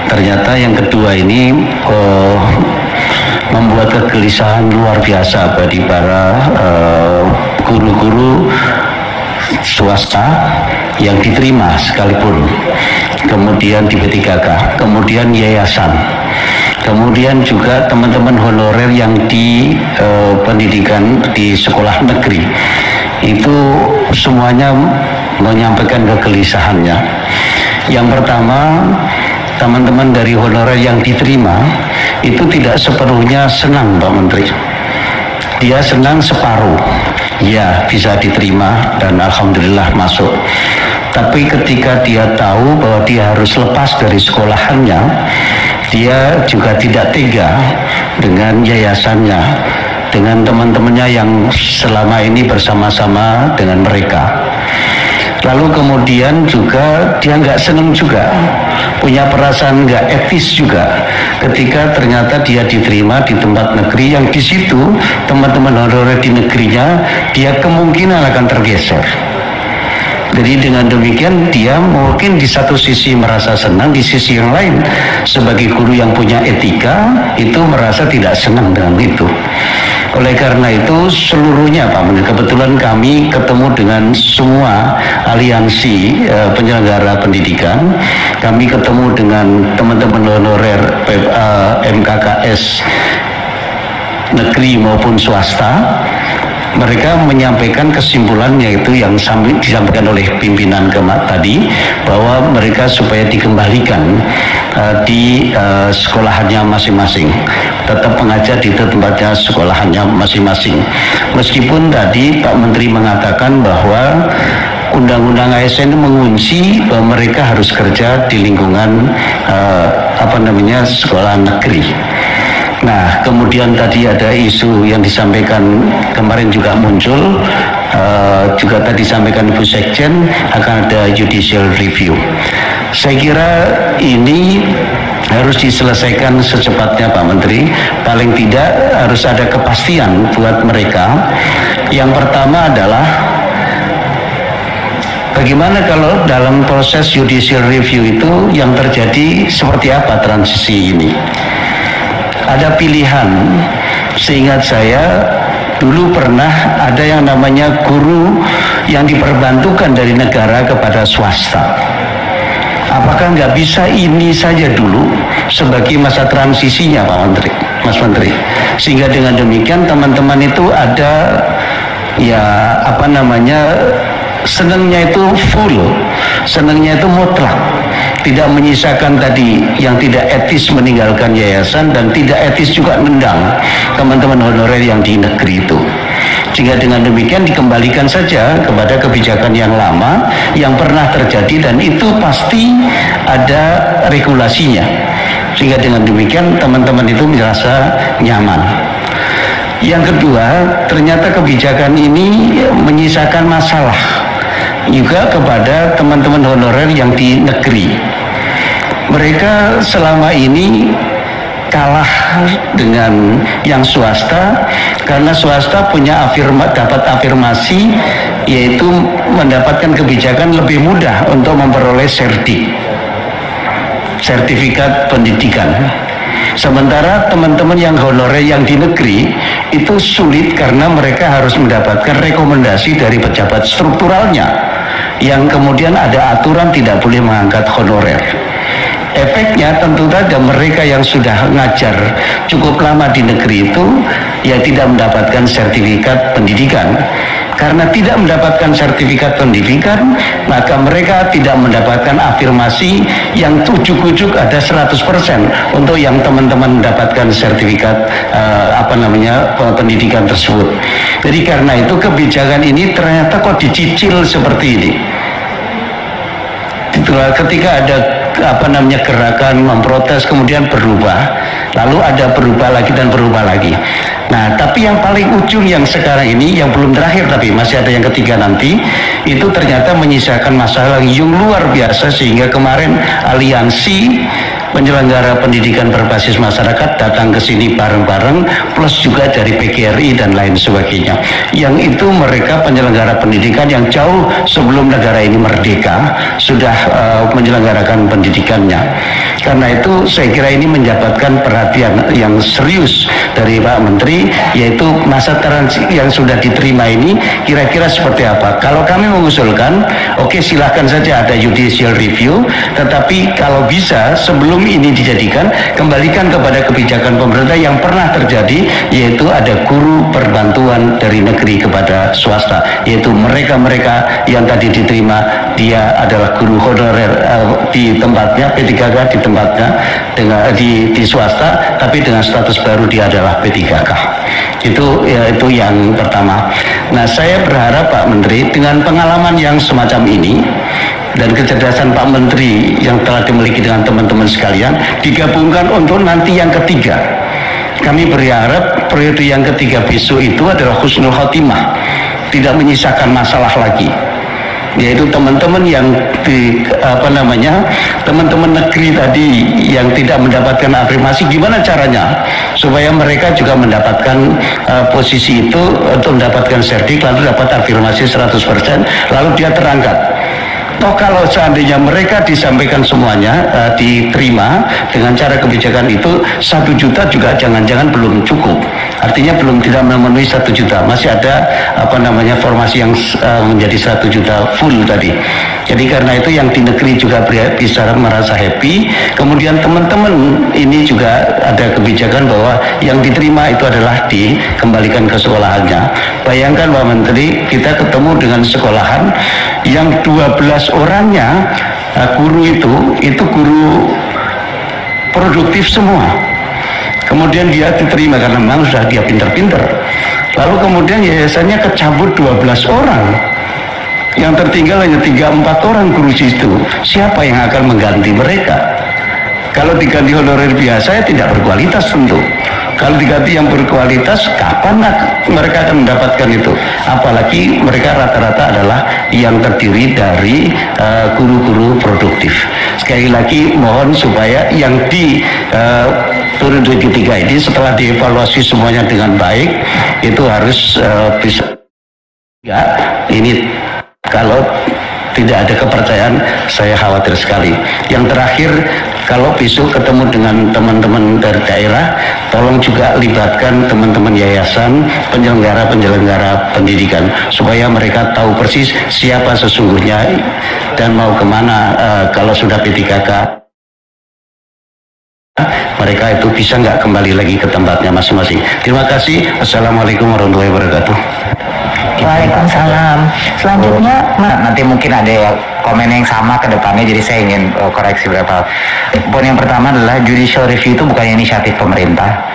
ternyata yang kedua ini membuat kegelisahan luar biasa bagi para guru-guru swasta yang diterima sekalipun, kemudian di P3K, kemudian yayasan, kemudian juga teman-teman honorer yang di pendidikan di sekolah negeri. Itu semuanya menyampaikan kegelisahannya. Yang pertama, teman-teman dari honorer yang diterima itu tidak sepenuhnya senang, Pak Menteri. Dia senang separuh, ya bisa diterima dan alhamdulillah masuk. Tapi ketika dia tahu bahwa dia harus lepas dari sekolahannya, dia juga tidak tega dengan yayasannya, dengan teman-temannya yang selama ini bersama-sama dengan mereka. Lalu kemudian juga dia nggak senang juga, punya perasaan nggak etis juga ketika ternyata dia diterima di tempat negeri yang di situ teman-teman honorer di negerinya dia kemungkinan akan tergeser. Jadi dengan demikian dia mungkin di satu sisi merasa senang, di sisi yang lain sebagai guru yang punya etika itu merasa tidak senang dengan itu. Oleh karena itu seluruhnya Pak Menteri, kebetulan kami ketemu dengan semua aliansi penyelenggara pendidikan, kami ketemu dengan teman-teman honorer MKKS negeri maupun swasta. Mereka menyampaikan kesimpulan yaitu yang disampaikan oleh pimpinan tadi, bahwa mereka supaya dikembalikan di sekolahannya masing-masing, tetap mengajar di tempatnya sekolahannya masing-masing. Meskipun tadi Pak Menteri mengatakan bahwa Undang-Undang ASN mengunci bahwa mereka harus kerja di lingkungan sekolah negeri. Nah, kemudian tadi ada isu yang disampaikan kemarin juga muncul, juga tadi disampaikan Ibu Sekjen akan ada judicial review. Saya kira ini harus diselesaikan secepatnya Pak Menteri. Paling tidak harus ada kepastian buat mereka. Yang pertama adalah bagaimana kalau dalam proses judicial review itu yang terjadi seperti apa transisi ini. Ada pilihan, seingat saya dulu pernah ada yang namanya guru yang diperbantukan dari negara kepada swasta. Apakah nggak bisa ini saja dulu sebagai masa transisinya Pak Menteri, Mas Menteri, sehingga dengan demikian teman-teman itu ada senangnya itu full, senangnya itu mutlak, tidak menyisakan tadi yang tidak etis meninggalkan yayasan dan tidak etis juga nendang teman-teman honorer yang di negeri itu. Sehingga dengan demikian dikembalikan saja kepada kebijakan yang lama yang pernah terjadi dan itu pasti ada regulasinya. Sehingga dengan demikian teman-teman itu merasa nyaman. Yang kedua, ternyata kebijakan ini menyisakan masalah juga kepada teman-teman honorer yang di negeri. Mereka selama ini kalah dengan yang swasta karena swasta punya dapat afirmasi, yaitu mendapatkan kebijakan lebih mudah untuk memperoleh sertifikat pendidikan. Sementara teman-teman yang honorer yang di negeri itu sulit karena mereka harus mendapatkan rekomendasi dari pejabat strukturalnya yang kemudian ada aturan tidak boleh mengangkat honorer. Efeknya tentu saja mereka yang sudah ngajar cukup lama di negeri itu ya tidak mendapatkan sertifikat pendidikan. Karena tidak mendapatkan sertifikat pendidikan, maka mereka tidak mendapatkan afirmasi yang ujuk-ujuk ada 100% untuk yang teman-teman mendapatkan sertifikat pendidikan tersebut. Jadi karena itu kebijakan ini ternyata kok dicicil seperti ini. Ketika ada gerakan memprotes kemudian berubah, lalu ada berubah lagi dan berubah lagi. Nah, tapi yang paling ujung yang sekarang ini yang belum terakhir tapi masih ada yang ketiga nanti, itu ternyata menyisakan masalah yang luar biasa sehingga kemarin aliansi penyelenggara pendidikan berbasis masyarakat datang ke sini bareng-bareng plus juga dari PGRI dan lain sebagainya. Yang itu mereka penyelenggara pendidikan yang jauh sebelum negara ini merdeka sudah menyelenggarakan pendidikannya. Karena itu saya kira ini mendapatkan perhatian yang serius dari Pak Menteri, yaitu masa transisi yang sudah diterima ini kira-kira seperti apa. Kalau kami mengusulkan, oke, silahkan saja ada judicial review, tetapi kalau bisa sebelum ini dijadikan, kembalikan kepada kebijakan pemerintah yang pernah terjadi, yaitu ada guru perbantuan dari negeri kepada swasta, yaitu mereka-mereka yang tadi diterima, dia adalah guru honorer di tempatnya P3K, di tempatnya dengan di swasta, tapi dengan status baru dia adalah P3K. Itu yang pertama. Nah, saya berharap Pak Menteri dengan pengalaman yang semacam ini dan kecerdasan Pak Menteri yang telah dimiliki dengan teman-teman sekalian digabungkan untuk nanti yang ketiga. Kami berharap periode yang ketiga besok itu adalah husnul khotimah, tidak menyisakan masalah lagi, yaitu teman-teman yang teman-teman negeri tadi yang tidak mendapatkan afirmasi, gimana caranya supaya mereka juga mendapatkan posisi itu untuk mendapatkan serdik, lalu dapat afirmasi 100%, lalu dia terangkat. Toh kalau seandainya mereka disampaikan semuanya diterima dengan cara kebijakan itu, 1 juta juga jangan-jangan belum cukup. Artinya belum tidak memenuhi 1 juta. Masih ada formasi yang menjadi 1 juta full tadi. Jadi karena itu yang di negeri juga bisa merasa happy. Kemudian teman-teman ini juga ada kebijakan bahwa yang diterima itu adalah dikembalikan ke sekolahannya. Bayangkan Pak Menteri, kita ketemu dengan sekolahan yang 12 orangnya guru itu guru produktif semua. Kemudian dia diterima karena memang sudah dia pinter-pinter. Lalu kemudian yayasannya kecabut 12 orang. Yang tertinggal hanya 3-4 orang guru situ. Siapa yang akan mengganti mereka? Kalau diganti honorer biasa ya tidak berkualitas tentu. Kalau diganti yang berkualitas, kapan mereka akan mendapatkan itu? Apalagi mereka rata-rata adalah yang terdiri dari guru-guru produktif. Sekali lagi mohon supaya yang di periode ketiga ini setelah dievaluasi semuanya dengan baik, itu harus bisa. Ini kalau tidak ada kepercayaan, saya khawatir sekali. Yang terakhir, kalau besok ketemu dengan teman-teman dari daerah, tolong juga libatkan teman-teman yayasan, penyelenggara pendidikan, supaya mereka tahu persis siapa sesungguhnya dan mau kemana. Kalau sudah P3K, mereka itu bisa nggak kembali lagi ke tempatnya masing-masing. Terima kasih. Assalamualaikum warahmatullahi wabarakatuh. Waalaikumsalam. Selanjutnya, nanti mungkin ada komen yang sama ke depannya, jadi saya ingin koreksi beberapa. Poin yang pertama adalah judicial review itu bukan inisiatif pemerintah,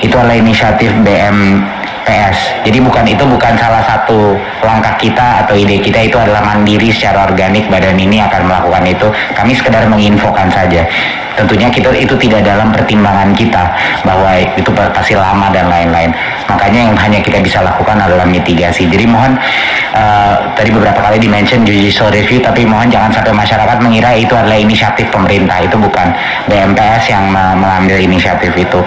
itu adalah inisiatif BMPS. Jadi itu bukan salah satu langkah kita atau ide kita, itu adalah mandiri secara organik, badan ini akan melakukan itu. Kami sekedar menginfokan saja. Tentunya itu tidak dalam pertimbangan kita bahwa itu pasti lama dan lain-lain. Makanya yang hanya kita bisa lakukan adalah mitigasi. Jadi mohon tadi beberapa kali di-mention judicial review, tapi mohon jangan sampai masyarakat mengira itu adalah inisiatif pemerintah. Itu bukan BMPS yang mengambil inisiatif itu.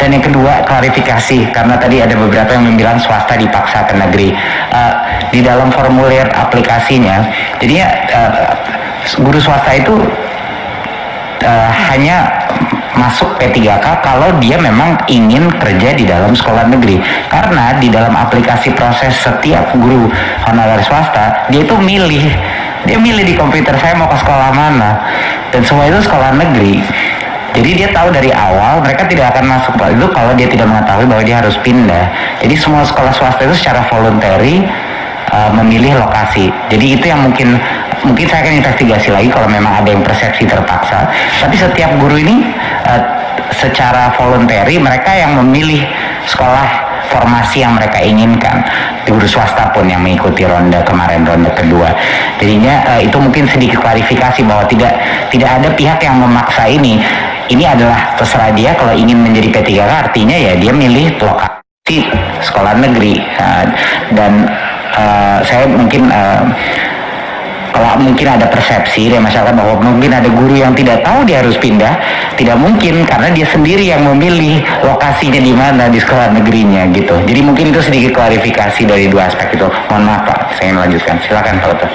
Dan yang kedua, klarifikasi, karena tadi ada beberapa yang bilang swasta dipaksa ke negeri. Di dalam formulir aplikasinya, jadinya guru swasta itu hanya masuk P3K kalau dia memang ingin kerja di dalam sekolah negeri. Karena di dalam aplikasi proses setiap guru honorer swasta, dia itu milih di komputer saya mau ke sekolah mana, dan semua itu sekolah negeri. Jadi dia tahu dari awal mereka tidak akan masuk itu kalau dia tidak mengetahui bahwa dia harus pindah. Jadi semua sekolah swasta itu secara voluntary memilih lokasi. Jadi itu yang mungkin saya akan investigasi lagi kalau memang ada yang persepsi terpaksa. Tapi setiap guru ini secara voluntary mereka yang memilih sekolah formasi yang mereka inginkan. Guru swasta pun yang mengikuti ronde kemarin, ronde kedua. Jadinya itu mungkin sedikit klarifikasi bahwa tidak ada pihak yang memaksa ini. Ini adalah terserah dia, kalau ingin menjadi P3K artinya ya dia milih lokasi sekolah negeri. Dan saya mungkin kalau mungkin ada persepsi dari masyarakat bahwa mungkin ada guru yang tidak tahu dia harus pindah, tidak mungkin, karena dia sendiri yang memilih lokasinya di mana di sekolah negerinya gitu. Jadi mungkin itu sedikit klarifikasi dari dua aspek itu. Mohon maaf Pak, saya lanjutkan. Silakan Pak Oto.